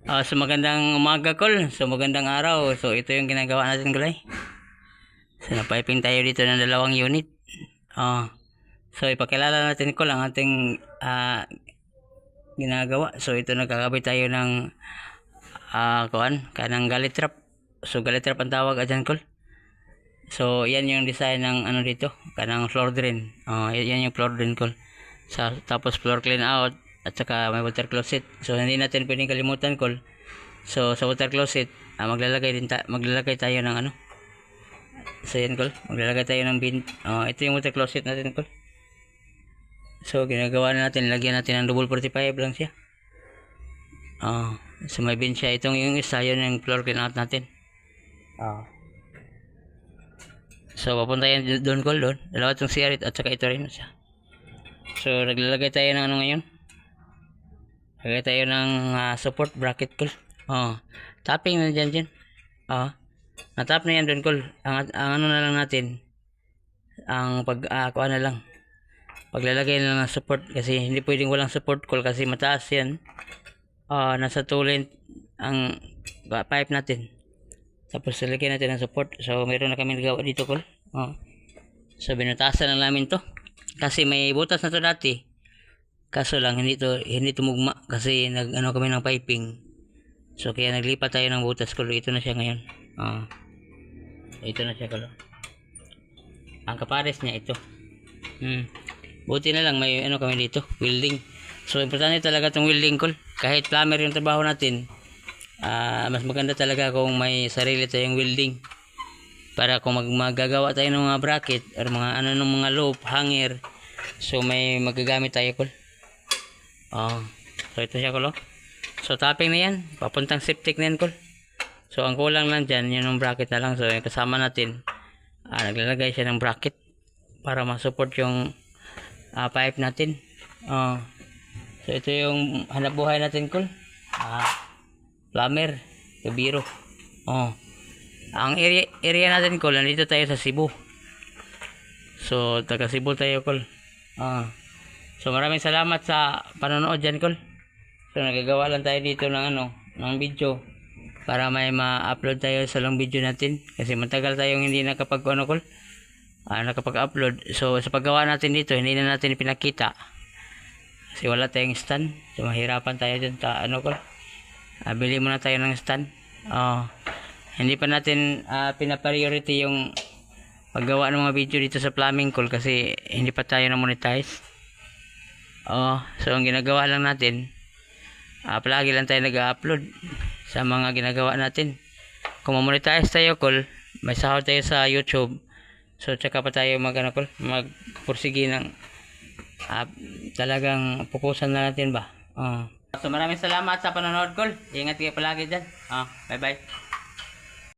So magandang umaga, Kol. So magandang araw. So ito yung ginagawa natin, Kulay. So napiping tayo dito ng dalawang unit. So ipakilala natin, Kol, ang ating ginagawa. So ito nagkakabit tayo ng kanang galley trap. So galley trap ang tawag dyan, Kol. So yan yung design ng ano dito, kanang floor drain. Yan yung floor drain, Kol. Tapos floor clean out at saka may water closet. So hindi natin pwedeng kalimutan, Kol. So sa water closet, maglalagay tayo ng ano. So yan, Kol. Maglalagay tayo ng bin. Ito yung water closet natin, Kol. So ginagawa na natin, lagyan natin ng double 45 lang siya. So may bin siya. Itong yung isa, yun yung floor clean out natin. So papunta yan doon, Kol, doon. Dalawa itong CR at saka ito rin siya. So naglalagay tayo ng ano ngayon. Lagay tayo ng support bracket, Kol. Tapping na dyan. Natap na yan doon, Kol. Ang ano na lang natin, ang kuha na lang. Paglalagay na lang ng support kasi hindi pwedeng walang support, Kol, kasi mataas yan. Nasa tulin ang pipe natin. Tapos lalagyan natin ng support. So meron na kami nagawa dito, Kol. So binutasan na namin to. Kasi may butas na to dati. Kaso lang hindi tumugma kasi nag-ano kami ng piping. So kaya naglipat tayo ng butas, Kol. Ito na siya ngayon. Ito na siya, Kol. Ang kapares niya ito. Buti na lang may ano kami dito, welding. So importante talaga tong welding, Kol. Kahit plumber yung trabaho natin, mas maganda talaga kung may sarili tayong welding. Para kung magagawa tayo ng mga bracket or mga ano ng mga loop, hanger, so may magagamit tayo, Kol. So ito siya, Kol. So tapping na yan, papuntang septic na yan, Kol. So ang kulang lang dyan, yun yung bracket na lang. So yung kasama natin, naglalagay siya ng bracket para masupport yung pipe natin. So ito yung hanap buhay natin, Kol. Plumber, tubiro. Ang area natin, Kol, nandito tayo sa Cebu. So taga Cebu tayo, Kol. So maraming salamat sa panonood dyan, Kol. So nagagawa lang tayo dito ng video para may ma-upload tayo sa long video natin kasi matagal tayong hindi Kol, nakapag-upload. So sa paggawa natin dito, hindi na natin pinakita kasi wala tayong stand. So mahirapan tayo dyan Kol. Bili muna tayo ng stand. Hindi pa natin pina-priority yung paggawa ng mga video dito sa plumbing, Kol, kasi hindi pa tayo na monetize. So ang ginagawa lang natin, palagi lang tayo nag-upload sa mga ginagawa natin. Kung ma-monetize tayo, Kol, may sahod tayo sa YouTube. So tsaka pa tayo Kol, magpursige ng talagang pupusan na natin ba. So maraming salamat sa panonood, Kol. Ingat kayo palagi dyan. Bye bye.